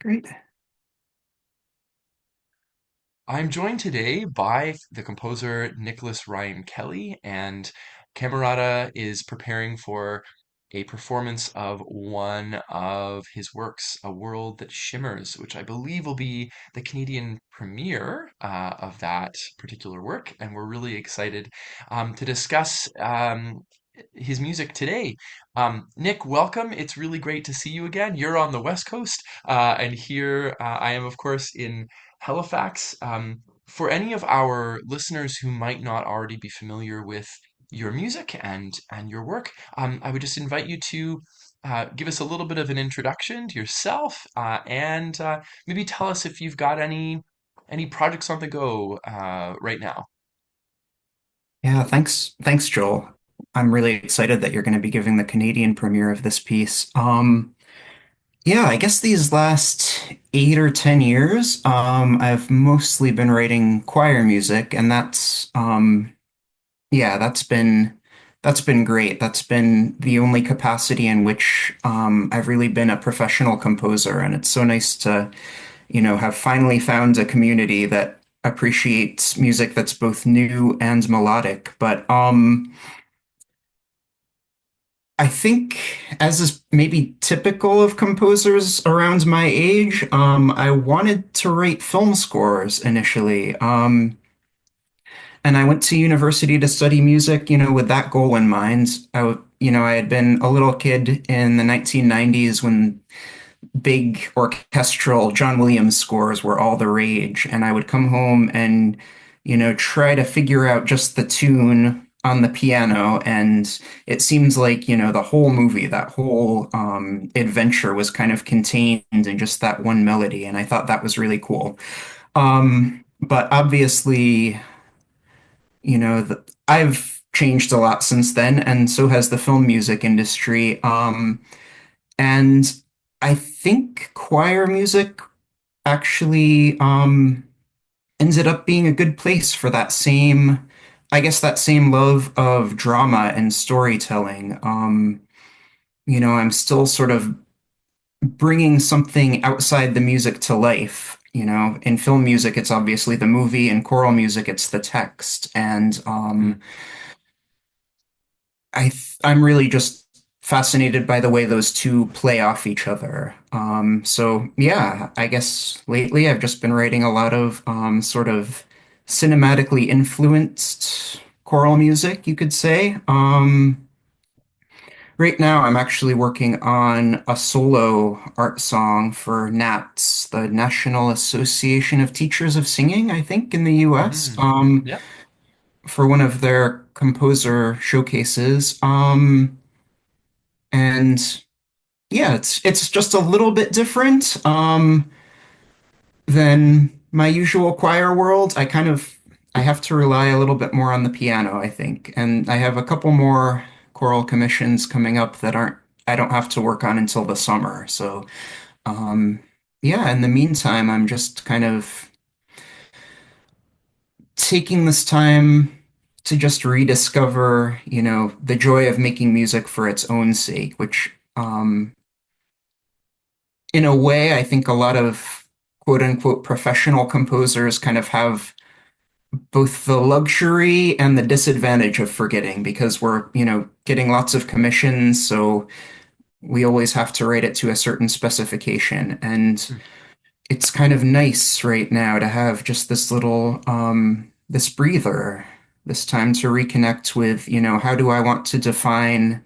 Great. I'm joined today by the composer Nicholas Ryan Kelly, and Camerata is preparing for a performance of one of his works, A World That Shimmers, which I believe will be the Canadian premiere of that particular work. And we're really excited to discuss his music today. Nick, welcome. It's really great to see you again. You're on the West Coast, and here I am, of course, in Halifax. For any of our listeners who might not already be familiar with your music and your work, I would just invite you to give us a little bit of an introduction to yourself, and maybe tell us if you've got any projects on the go right now. Yeah, thanks, Joel. I'm really excited that you're going to be giving the Canadian premiere of this piece. Yeah, I guess these last 8 or 10 years, I've mostly been writing choir music, and yeah, that's been great. That's been the only capacity in which I've really been a professional composer, and it's so nice to have finally found a community that appreciates music that's both new and melodic. But I think, as is maybe typical of composers around my age, I wanted to write film scores initially. And I went to university to study music, with that goal in mind. I had been a little kid in the 1990s when big orchestral John Williams scores were all the rage, and I would come home and try to figure out just the tune on the piano, and it seems like the whole movie, that whole adventure was kind of contained in just that one melody, and I thought that was really cool. But obviously, I've changed a lot since then, and so has the film music industry. And I think choir music actually ended up being a good place for I guess that same love of drama and storytelling. I'm still sort of bringing something outside the music to life. In film music, it's obviously the movie, and choral music, it's the text. And Mm. I'm really just fascinated by the way those two play off each other. So yeah, I guess lately I've just been writing a lot of sort of cinematically influenced choral music, you could say. Right now I'm actually working on a solo art song for NATS, the National Association of Teachers of Singing, I think, in the US, Mm. Yep. for one of their composer showcases. And yeah, it's just a little bit different than my usual choir world. I have to rely a little bit more on the piano, I think. And I have a couple more choral commissions coming up that aren't I don't have to work on until the summer. So um yeah, in the meantime, I'm just kind of taking this time to just rediscover, the joy of making music for its own sake, which in a way, I think a lot of quote unquote professional composers kind of have both the luxury and the disadvantage of forgetting because we're, getting lots of commissions. So we always have to write it to a certain specification. And Mm. it's kind of nice right now to have just this breather, this time to reconnect with, how do I want to define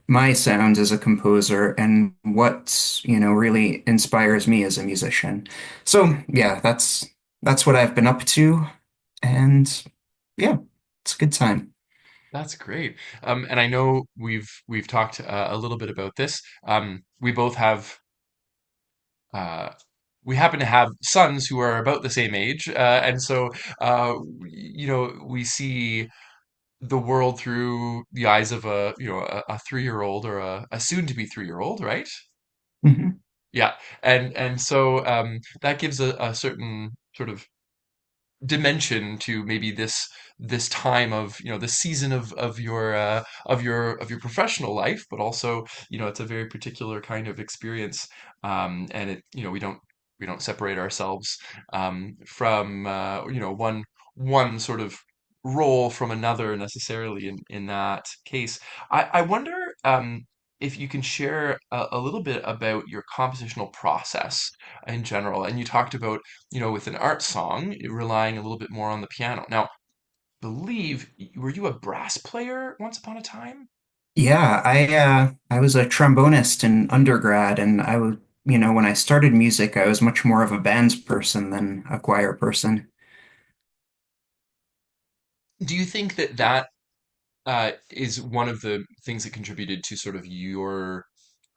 my sound as a composer and what, really inspires me as a musician. So yeah, that's what I've been up to. And yeah, it's a good time. That's great. And I know we've talked a little bit about this. We both have uh, we happen to have sons who are about the same age, and so we see the world through the eyes of a 3-year old or a soon to be 3-year old, right? Mhm. Yeah, and so that gives a certain sort of dimension to maybe this time of this season of your professional life, but also it's a very particular kind of experience, and we don't we don't separate ourselves from one sort of role from another necessarily in that case. I wonder if you can share a little bit about your compositional process in general. And you talked about, with an art song, relying a little bit more on the piano. Now, believe, were you a brass player once upon a time? Yeah, I was a trombonist in undergrad, and I was, when I started music, I was much more of a bands person than a choir person. Do you think that that is one of the things that contributed to sort of your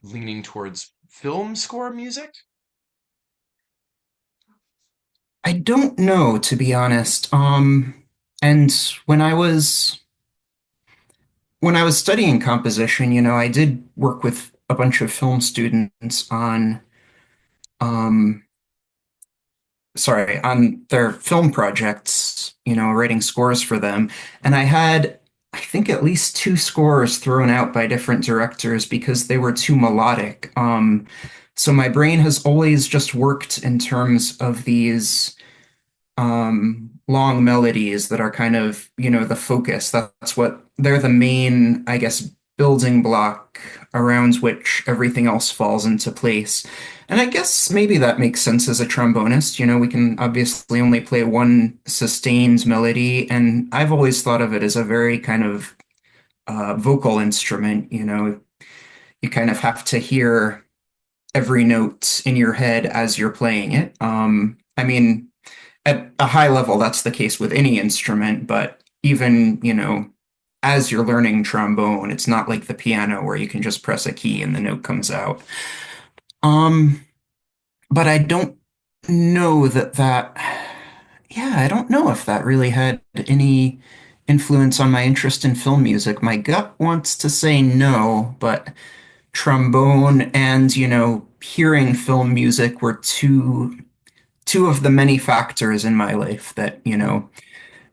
leaning towards film score music? I don't know, to be honest. And when I was when I was studying composition, I did work with a bunch of film students um, on their film projects, writing scores for them. And I had, I think, at least two scores thrown out by different directors because they were too melodic. So my brain has always just worked in terms of these long melodies that are kind of, the focus. That's what they're the main, I guess, building block around which everything else falls into place. And I guess maybe that makes sense as a trombonist. We can obviously only play one sustained melody, and I've always thought of it as a very kind of vocal instrument. You kind of have to hear every note in your head as you're playing it. I mean, at a high level, that's the case with any instrument, but even, as you're learning trombone, it's not like the piano where you can just press a key and the note comes out. Um, but I don't know yeah, I don't know if that really had any influence on my interest in film music. My gut wants to say no, but trombone and, hearing film music were two of the many factors in my life that,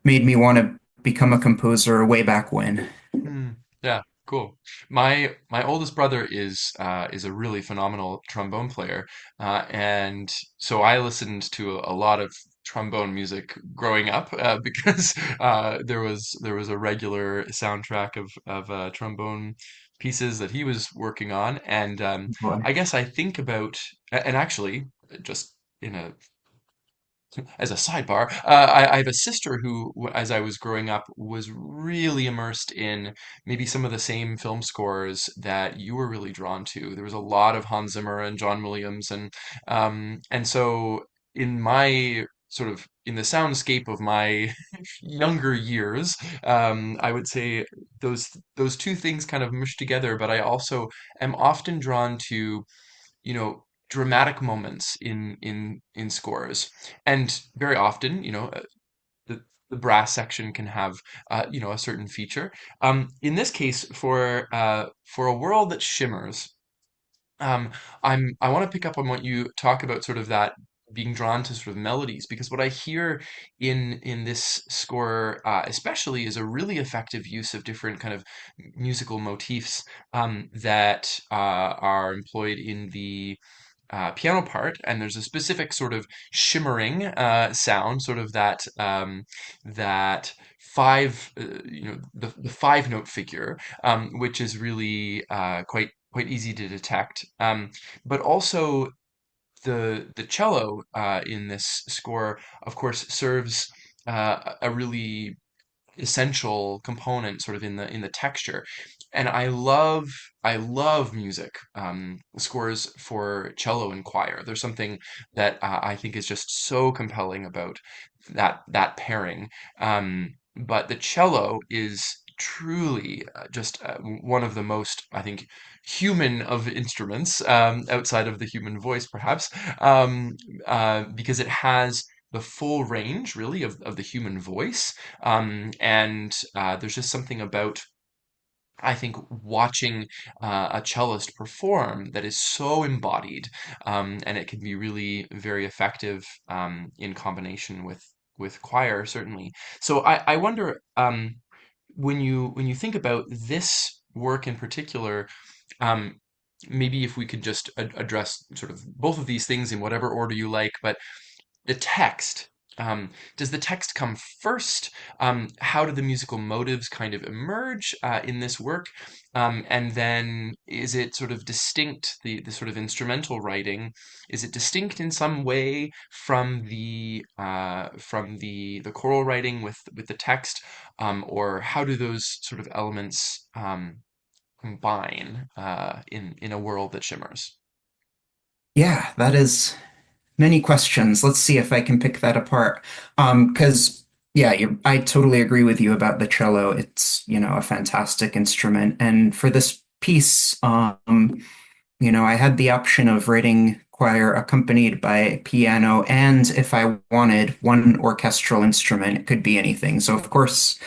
made me want to become a composer way back when. Hmm. Yeah, cool. My oldest brother is a really phenomenal trombone player, and so I listened to a lot of trombone music growing up because there was a regular soundtrack of trombone pieces that he was working on, and Boy. I guess I think about and actually just in a as a sidebar, I have a sister who, as I was growing up, was really immersed in maybe some of the same film scores that you were really drawn to. There was a lot of Hans Zimmer and John Williams, and so in my sort of in the soundscape of my younger years, I would say those two things kind of mush together. But I also am often drawn to dramatic moments in scores, and very often the brass section can have a certain feature. In this case, for a world that shimmers, um, I want to pick up on what you talk about, sort of that being drawn to sort of melodies, because what I hear in this score, especially, is a really effective use of different kind of musical motifs that are employed in the piano part, and there's a specific sort of shimmering sound, sort of that five, the five note figure, which is really quite easy to detect. But also the cello in this score, of course, serves a really essential component sort of in the texture. And I love music scores for cello and choir. There's something that I think is just so compelling about that pairing. But the cello is truly just one of the most, I think, human of instruments, outside of the human voice, perhaps, um, because it has the full range, really, of the human voice. And there's just something about, I think, watching a cellist perform that is so embodied, and it can be really very effective in combination with choir, certainly. So I wonder, when you think about this work in particular, um, maybe if we could just address sort of both of these things in whatever order you like, but the text. Does the text come first? How do the musical motives kind of emerge in this work? And then is it sort of distinct, the sort of instrumental writing, is it distinct in some way from the choral writing with the text? Or how do those sort of elements combine in a world that shimmers? Yeah, that is many questions. Let's see if I can pick that apart. Because yeah, I totally agree with you about the cello. It's, a fantastic instrument. And for this piece, I had the option of writing choir accompanied by piano, and if I wanted one orchestral instrument, it could be anything. So of course,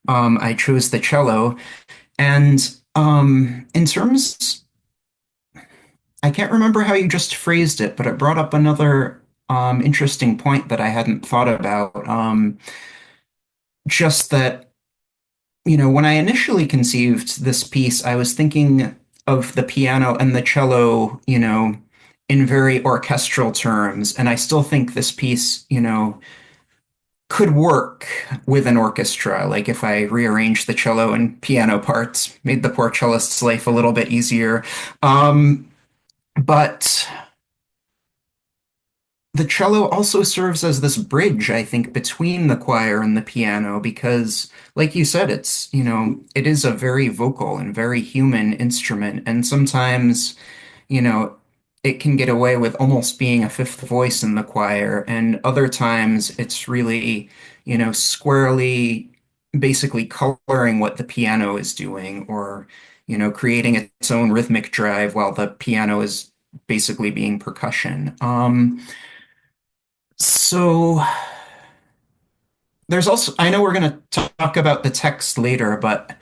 I chose the cello. And in terms I can't remember how you just phrased it, but it brought up another interesting point that I hadn't thought about. Just that, when I initially conceived this piece, I was thinking of the piano and the cello, in very orchestral terms. And I still think this piece, could work with an orchestra. Like if I rearranged the cello and piano parts, made the poor cellist's life a little bit easier. But the cello also serves as this bridge, I think, between the choir and the piano because, like you said, it is a very vocal and very human instrument. And sometimes, you know, it can get away with almost being a fifth voice in the choir. And other times it's really, squarely basically coloring what the piano is doing or, creating its own rhythmic drive while the piano is basically being percussion. So there's also, I know we're going to talk about the text later, but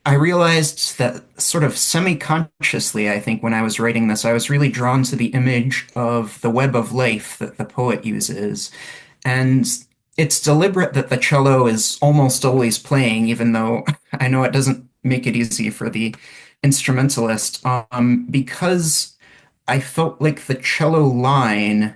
I realized that sort of semi-consciously, I think when I was writing this, I was really drawn to the image of the web of life that the poet uses. And it's deliberate that the cello is almost always playing, even though I know it doesn't make it easy for the instrumentalist, because I felt like the cello line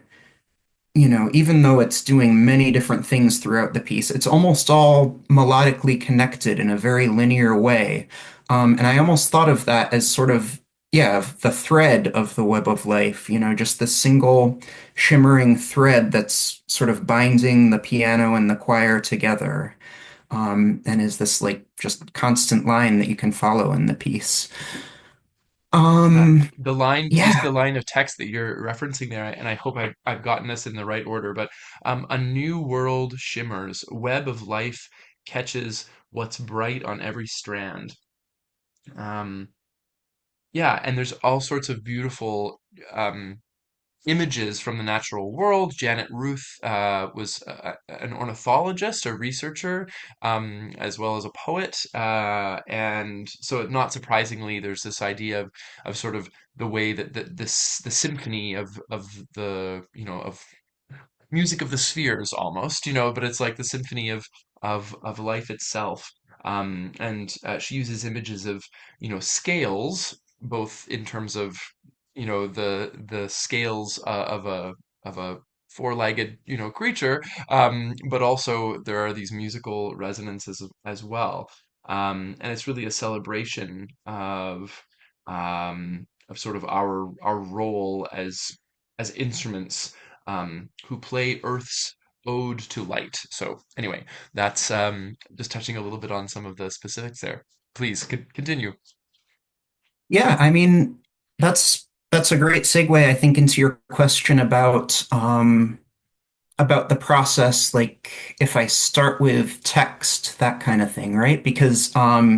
even though it's doing many different things throughout the piece, it's almost all melodically connected in a very linear way. And I almost thought of that as sort of, yeah, the thread of the web of life, just the single shimmering thread that's sort of binding the piano and the choir together. And is this like just constant line that you can follow in the piece. The line, just the Yeah. line of text that you're referencing there, and I hope I've gotten this in the right order, but a new world shimmers, web of life catches what's bright on every strand. Um, yeah, and there's all sorts of beautiful images from the natural world. Janet Ruth was an ornithologist, a researcher, as well as a poet. And so, not surprisingly, there's this idea of sort of the way that the symphony of the, of music of the spheres almost, but it's like the symphony of life itself. And she uses images of, scales, both in terms of, the scales of a four-legged, creature, but also there are these musical resonances as well. And it's really a celebration of sort of our role as instruments who play Earth's ode to light. So anyway, that's just touching a little bit on some of the specifics there. Please continue. Yeah, I mean, that's a great segue, I think, into your question about the process, like if I start with text, that kind of thing, right? Because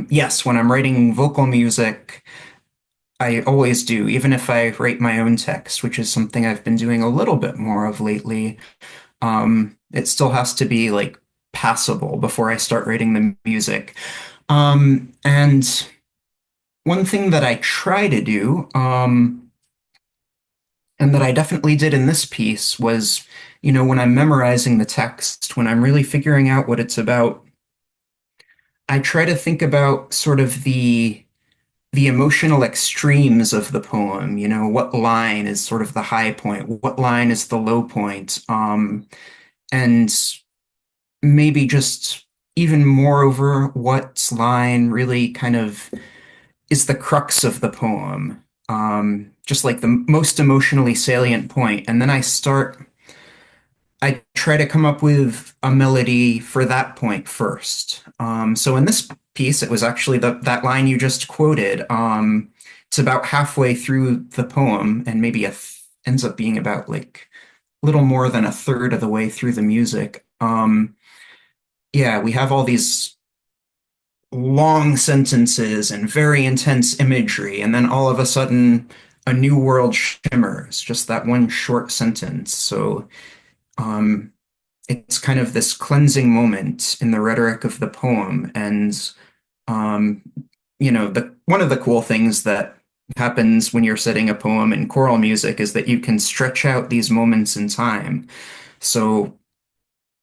yes, when I'm writing vocal music, I always do, even if I write my own text, which is something I've been doing a little bit more of lately. It still has to be like passable before I start writing the music. And one thing that I try to do, and that I definitely did in this piece was, when I'm memorizing the text, when I'm really figuring out what it's about, I try to think about sort of the emotional extremes of the poem, what line is sort of the high point, what line is the low point, and maybe just even moreover, what line really kind of is the crux of the poem, just like the most emotionally salient point. And then I try to come up with a melody for that point first. So in this piece, it was actually that line you just quoted. It's about halfway through the poem, and maybe ends up being about like a little more than a third of the way through the music. Yeah, we have all these long sentences and very intense imagery, and then all of a sudden, a new world shimmers. Just that one short sentence. So. Um, it's kind of this cleansing moment in the rhetoric of the poem. And um, the one of the cool things that happens when you're setting a poem in choral music is that you can stretch out these moments in time. So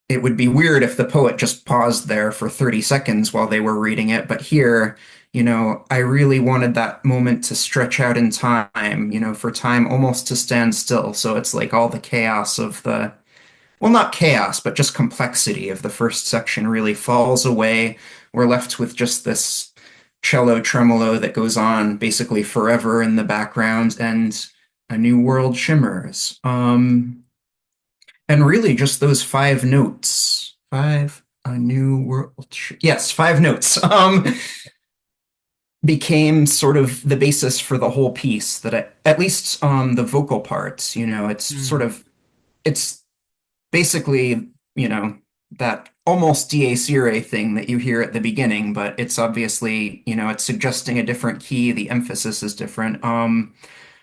it would be weird if the poet just paused there for 30 seconds while they were reading it, but here, I really wanted that moment to stretch out in time, for time almost to stand still. So it's like all the chaos of the well, not chaos, but just complexity of the first section really falls away. We're left with just this cello tremolo that goes on basically forever in the background, and a new world shimmers. And really just those five notes. Five, a new world. Yes, five notes. Became sort of the basis for the whole piece that at least the vocal parts, it's sort Hmm. of it's basically, that almost dies irae thing that you hear at the beginning, but it's obviously, it's suggesting a different key. The emphasis is different.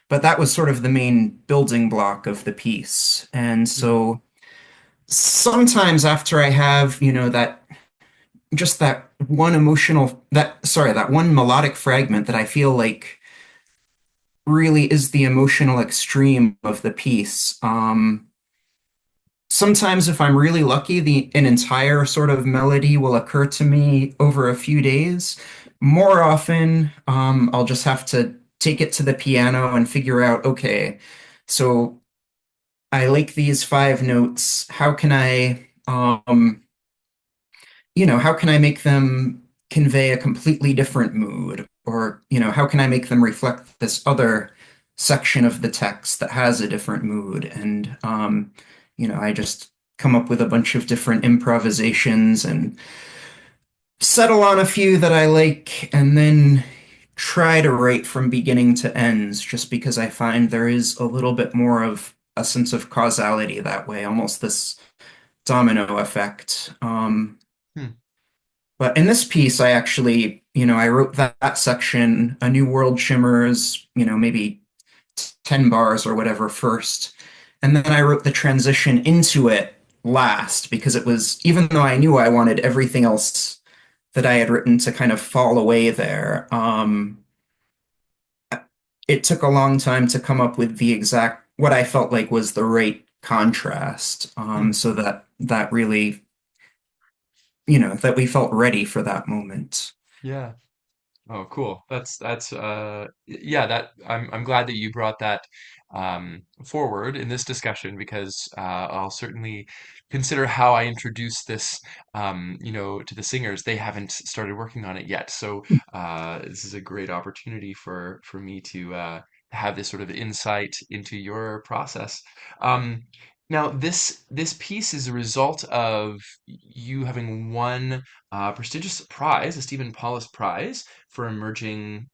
But that was sort of the main building block of the piece. And Hmm. so sometimes after I have, that one that one melodic fragment that I feel like really is the emotional extreme of the piece. Sometimes, if I'm really lucky, an entire sort of melody will occur to me over a few days. More often, I'll just have to take it to the piano and figure out, okay, so I like these five notes. How can I make them convey a completely different mood? Or, how can I make them reflect this other section of the text that has a different mood? And, I just come up with a bunch of different improvisations and settle on a few that I like, and then try to write from beginning to ends, just because I find there is a little bit more of a sense of causality that way, almost this domino effect. Hmm. But in this piece, I actually, I wrote that section, A New World Shimmers, maybe 10 bars or whatever first. And then I wrote the transition into it last because it was, even though I knew I wanted everything else that I had written to kind of fall away there, it took a long time to come up with the exact, what I felt like was the right contrast, Hmm. so that really, that we felt ready for that moment. Yeah. Oh, cool. Yeah, that I'm glad that you brought that forward in this discussion because I'll certainly consider how I introduce this to the singers. They haven't started working on it yet. So this is a great opportunity for me to have this sort of insight into your process. Um, Now this piece is a result of you having won a prestigious prize, a Stephen Paulus Prize for emerging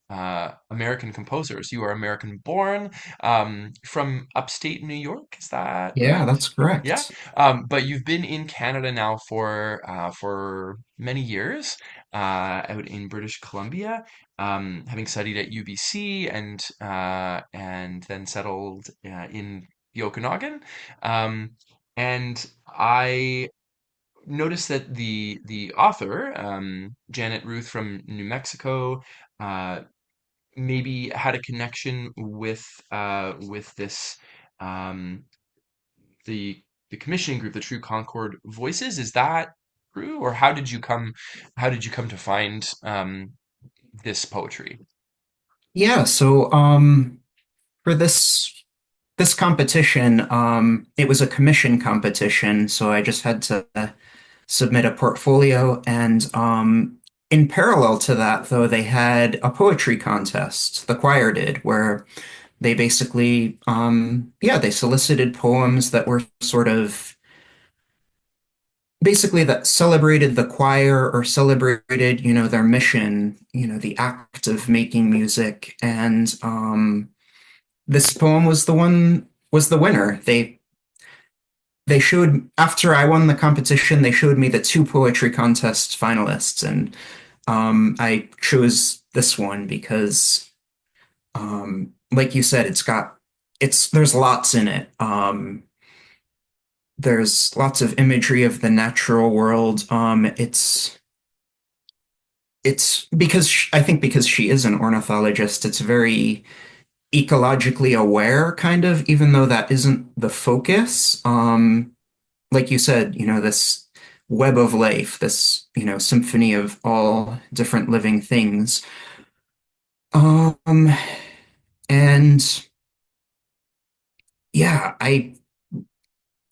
American composers. You are American born, from upstate New York. Is that Yeah, correct? that's Yeah. correct. But you've been in Canada now for many years, out in British Columbia, having studied at UBC and then settled in the Okanagan. Um, and I noticed that the author, Janet Ruth from New Mexico, uh, maybe had a connection with this um, the the commissioning group, the True Concord Voices. Is that true, or how did you come to find this poetry? Yeah, so for this competition, it was a commission competition, so I just had to submit a portfolio. And in parallel to that, though, they had a poetry contest, the choir did, where they basically, yeah, they solicited poems that were sort of basically that celebrated the choir or celebrated, their mission, the act of making music. And this poem was the winner. They showed after I won the competition, they showed me the two poetry contest finalists, and I chose this one because, like you said, it's there's lots in it. There's lots of imagery of the natural world. It's because I think because she is an ornithologist, it's very ecologically aware, kind of, even though that isn't the focus. Like you said, this web of life, this, symphony of all different living things. Um, and yeah,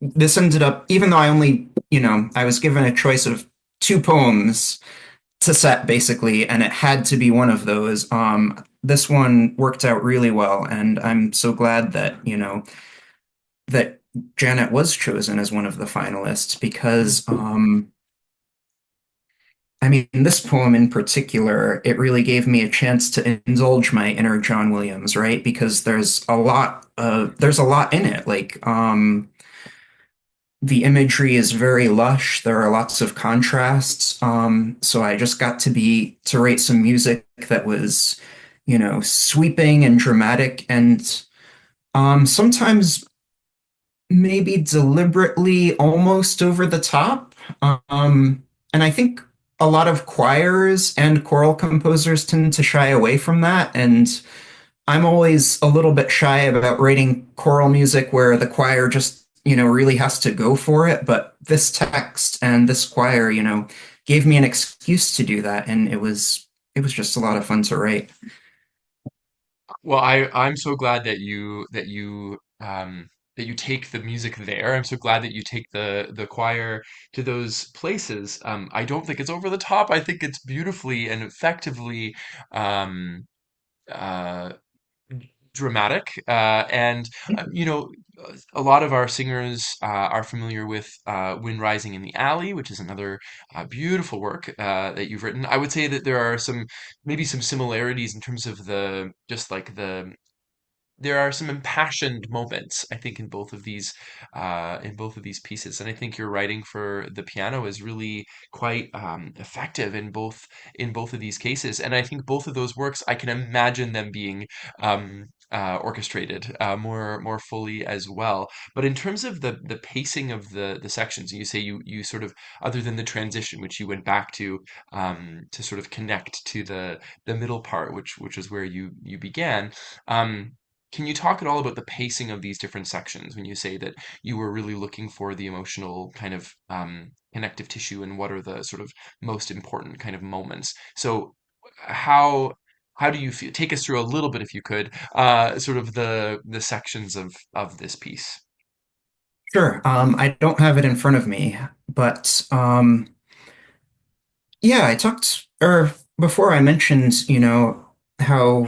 this ended up, even though I only, I was given a choice of two poems to set basically, and it had to be one of those. This one worked out really well, and I'm so glad that, that Janet was chosen as one of the finalists because, I mean, this poem in particular, it really gave me a chance to indulge my inner John Williams, right? Because there's a lot in it. Like, the imagery is very lush. There are lots of contrasts. So I just got to write some music that was, sweeping and dramatic and sometimes maybe deliberately almost over the top. And I think a lot of choirs and choral composers tend to shy away from that. And I'm always a little bit shy about writing choral music where the choir just, really has to go for it. But this text and this choir, gave me an excuse to do that. And it was just a lot of fun to write. Well, I'm so glad that you take the music there. I'm so glad that you take the choir to those places. I don't think it's over the top. I think it's beautifully and effectively um, uh, dramatic. And a lot of our singers are familiar with Wind Rising in the Alley, which is another beautiful work that you've written. I would say that there are maybe some similarities in terms of the just like the there are some impassioned moments, I think, in both of these pieces, and I think your writing for the piano is really quite effective in both of these cases. And I think both of those works, I can imagine them being orchestrated more fully as well. But in terms of the pacing of the sections, you say you sort of, other than the transition, which you went back to sort of connect to the middle part, which is where you began. Um, can you talk at all about the pacing of these different sections when you say that you were really looking for the emotional kind of connective tissue and what are the sort of most important kind of moments? So how how do you feel? Take us through a little bit, if you could, sort of the sections of this piece. Sure. I don't have it in front of me, but yeah, I talked, or before I mentioned, how,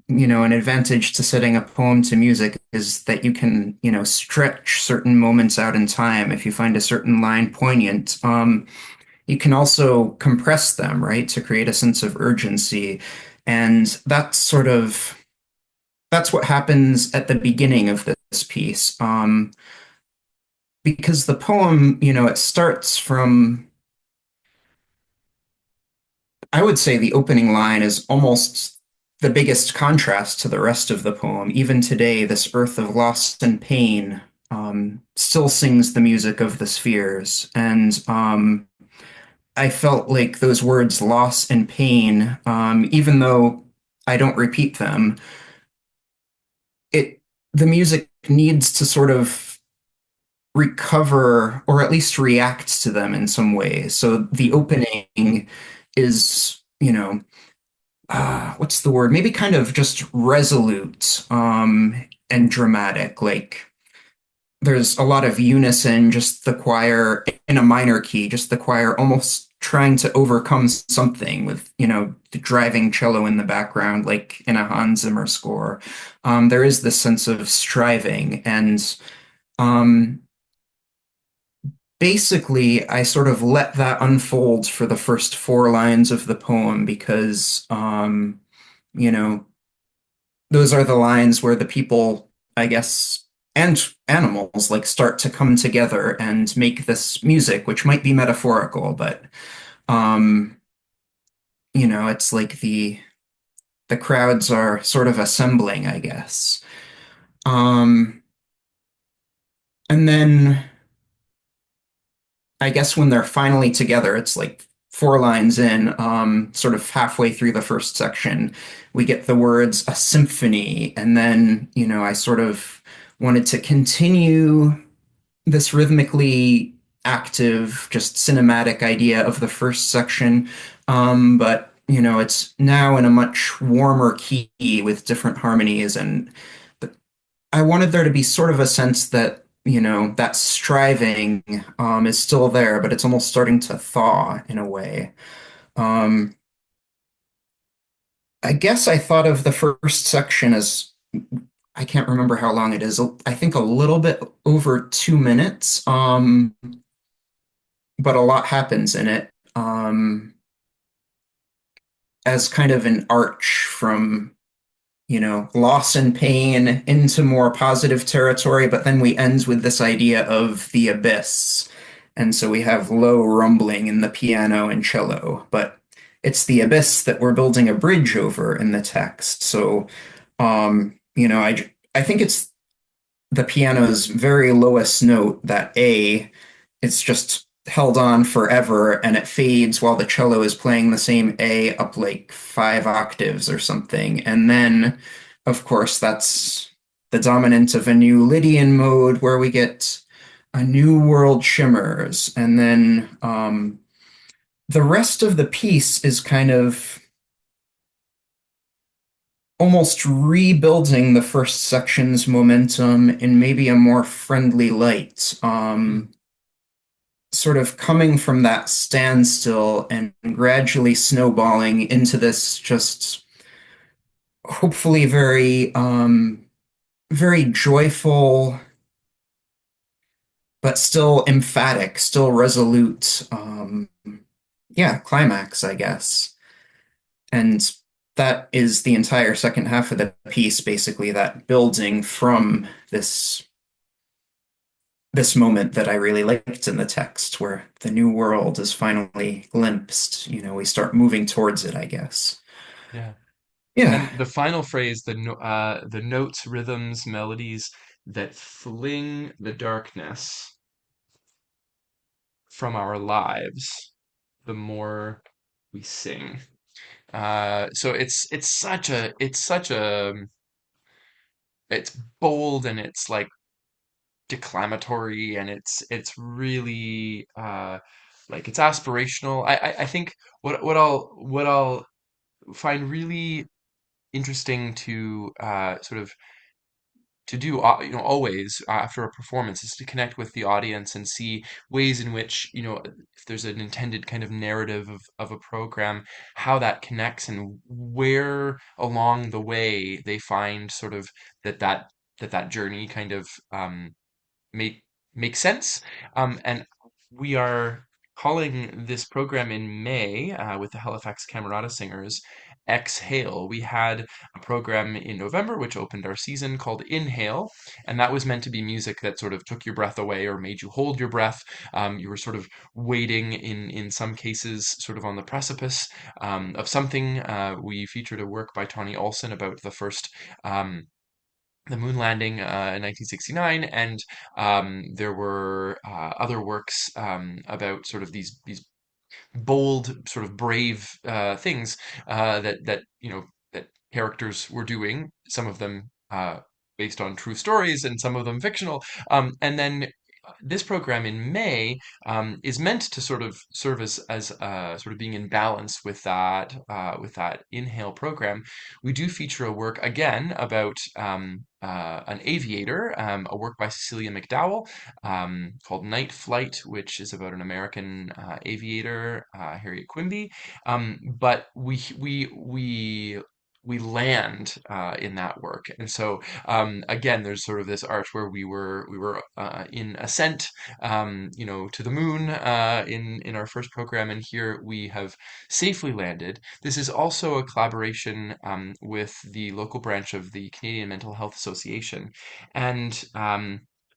an advantage to setting a poem to music is that you can, stretch certain moments out in time if you find a certain line poignant. You can also compress them, right, to create a sense of urgency. And that's what happens at the beginning of this piece. Because the poem, it starts from I would say the opening line is almost the biggest contrast to the rest of the poem. Even today, this earth of loss and pain still sings the music of the spheres. And I felt like those words, loss and pain, even though I don't repeat them, it the music needs to sort of recover or at least react to them in some way. So the opening is, what's the word? Maybe kind of just resolute, and dramatic. Like there's a lot of unison, just the choir in a minor key, just the choir almost trying to overcome something with, the driving cello in the background, like in a Hans Zimmer score. There is this sense of striving, and um, basically, I sort of let that unfold for the first four lines of the poem because, you know, those are the lines where the people, I guess, and animals like start to come together and make this music, which might be metaphorical, but um, it's like the crowds are sort of assembling, I guess. Um, and then I guess when they're finally together, it's like four lines in, sort of halfway through the first section, we get the words a symphony. And then, I sort of wanted to continue this rhythmically active, just cinematic idea of the first section. But, it's now in a much warmer key with different harmonies. And I wanted there to be sort of a sense that, that striving is still there, but it's almost starting to thaw in a way. Um, I guess I thought of the first section as I can't remember how long it is. I think a little bit over 2 minutes, but a lot happens in it as kind of an arch from loss and pain into more positive territory, but then we end with this idea of the abyss. And so we have low rumbling in the piano and cello, but it's the abyss that we're building a bridge over in the text. So, I think it's the piano's very lowest note, that A, it's just held on forever and it fades while the cello is playing the same A up like 5 octaves or something. And then, of course, that's the dominant of a new Lydian mode where we get a new world shimmers. And then the rest of the piece is kind of almost rebuilding the first section's momentum in maybe a more friendly light. Mm, Sort of coming from that standstill and gradually snowballing into this just hopefully very joyful, but still emphatic, still resolute, yeah, climax, I guess. And that is the entire second half of the piece, basically that building from this moment that I really liked in the text, where the new world is finally glimpsed. We start moving towards it, I guess. yeah. Yeah. And the final phrase, the notes, rhythms, melodies that fling the darkness from our lives, the more we sing. So it's bold and it's like declamatory and it's really like it's aspirational. I think what I'll find really interesting to sort of to do always after a performance is to connect with the audience and see ways in which if there's an intended kind of narrative of a program, how that connects and where along the way they find sort of that journey kind of make make sense. And we are calling this program in May with the Halifax Camerata Singers Exhale. We had a program in November which opened our season called Inhale, and that was meant to be music that sort of took your breath away or made you hold your breath. You were sort of waiting in some cases, sort of on the precipice of something. We featured a work by Tawny Olson about the moon landing in 1969, and there were other works about sort of these bold, sort of brave things that that characters were doing. Some of them based on true stories, and some of them fictional. And then this program in May is meant to sort of serve as sort of being in balance with that Inhale program. We do feature a work again about an aviator, a work by Cecilia McDowell called Night Flight, which is about an American aviator, Harriet Quimby. But we land in that work, and so again, there's sort of this arch where we were in ascent, to the moon in our first program, and here we have safely landed. This is also a collaboration with the local branch of the Canadian Mental Health Association, and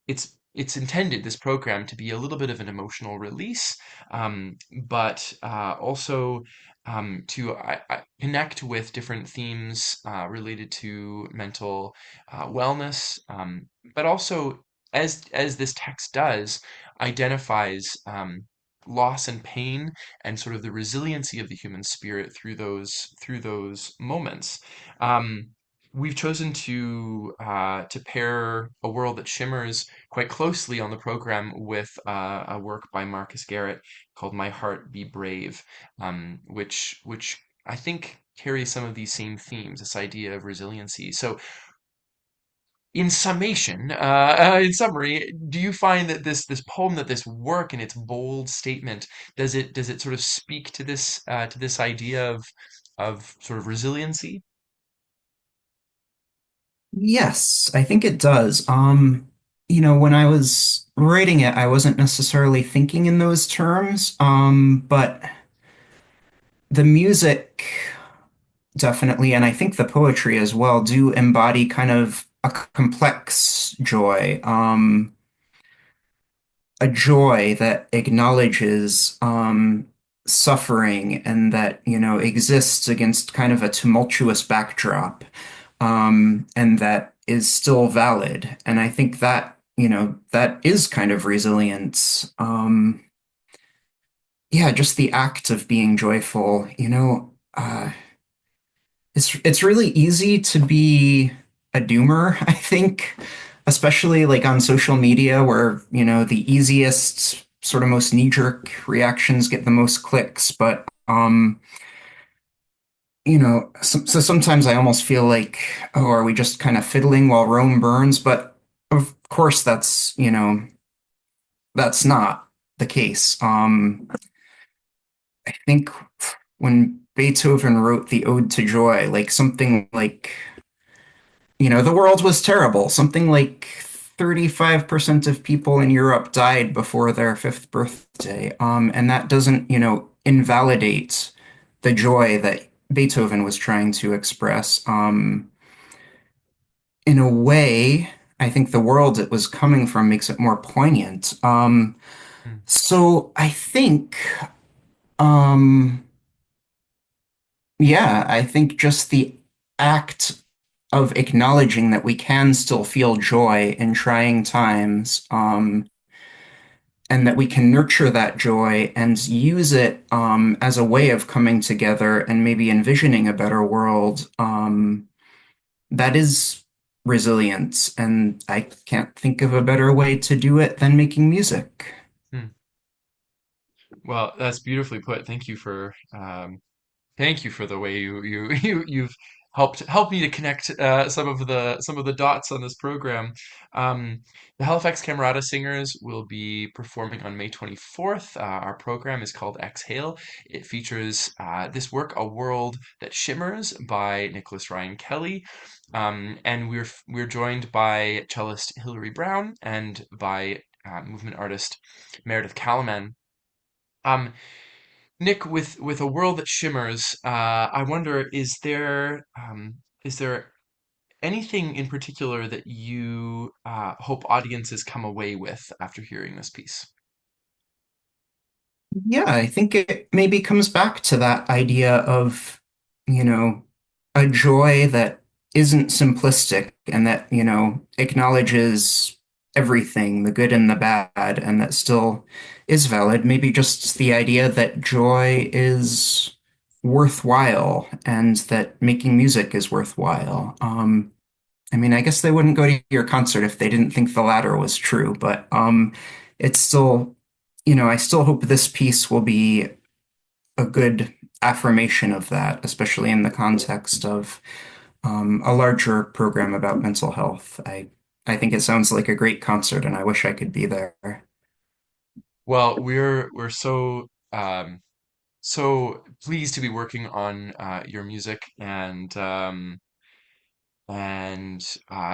it's intended, this program, to be a little bit of an emotional release, but also to connect with different themes related to mental wellness, but also, as this text does, identifies loss and pain and sort of the resiliency of the human spirit through those moments. Um, we've chosen to pair A World That Shimmers quite closely on the program with a work by Marcus Garrett called My Heart Be Brave, which I think carries some of these same themes, this idea of resiliency. So, in summary, do you find that this poem, that this work, and its bold statement, does it sort of speak to this idea of sort of resiliency? Yes, I think it does. When I was writing it, I wasn't necessarily thinking in those terms, but the music definitely, and I think the poetry as well, do embody kind of a complex joy, a joy that acknowledges suffering and that, exists against kind of a tumultuous backdrop, and that is still valid. And I think that, that is kind of resilience. Yeah, just the act of being joyful, it's really easy to be a doomer, I think, especially like on social media where, the easiest, sort of most knee-jerk reactions get the most clicks. But so sometimes I almost feel like, oh, are we just kind of fiddling while Rome burns? But of course that's not the case. I think when Beethoven wrote the Ode to Joy, like something like, the world was terrible. Something like 35% of people in Europe died before their fifth birthday. And that doesn't, invalidate the joy that Beethoven was trying to express. In a way, I think the world it was coming from makes it more poignant. Hmm. So I think, um, yeah, I think just the act of acknowledging that we can still feel joy in trying times, and that we can nurture that joy and use it as a way of coming together and maybe envisioning a better world, that is resilience. And I can't think of a better way to do it than making music. Hmm. Well, that's beautifully put. Thank you for the way you've helped me to connect some of the dots on this program. The Halifax Camerata Singers will be performing on May 24th. Our program is called Exhale. It features this work, A World That Shimmers, by Nicholas Ryan Kelly, and we're joined by cellist Hilary Brown and by movement artist Meredith Kalaman. Um, Nick, with A World That Shimmers, I wonder, is there anything in particular that you hope audiences come away with after hearing this piece? Yeah, I think it maybe comes back to that idea of, you know, a joy that isn't simplistic and that, acknowledges everything, the good and the bad, and that still is valid. Maybe just the idea that joy is worthwhile and that making music is worthwhile. I mean, I guess they wouldn't go to your concert if they didn't think the latter was true, but it's still, I still hope this piece will be a good affirmation of that, especially in the context of a larger program about mental health. I think it sounds like a great concert, and I wish I could be there. Well, we're so pleased to be working on your music and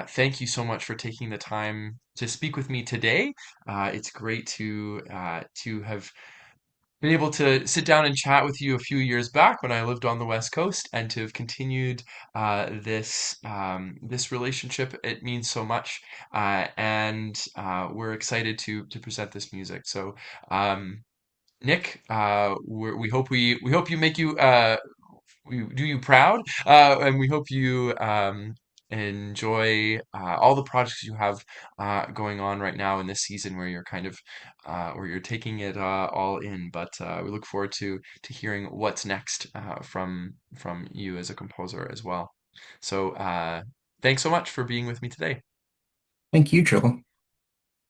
thank you so much for taking the time to speak with me today. It's great to have been able to sit down and chat with you a few years back when I lived on the West Coast, and to have continued this relationship. It means so much, and we're excited to present this music. So, Nick, we hope you make you we do you proud, and we hope you enjoy all the projects you have going on right now in this season where you're kind of where you're taking it all in. But we look forward to hearing what's next from you as a composer as well. So thanks so much for being with me today. Thank you, Joel.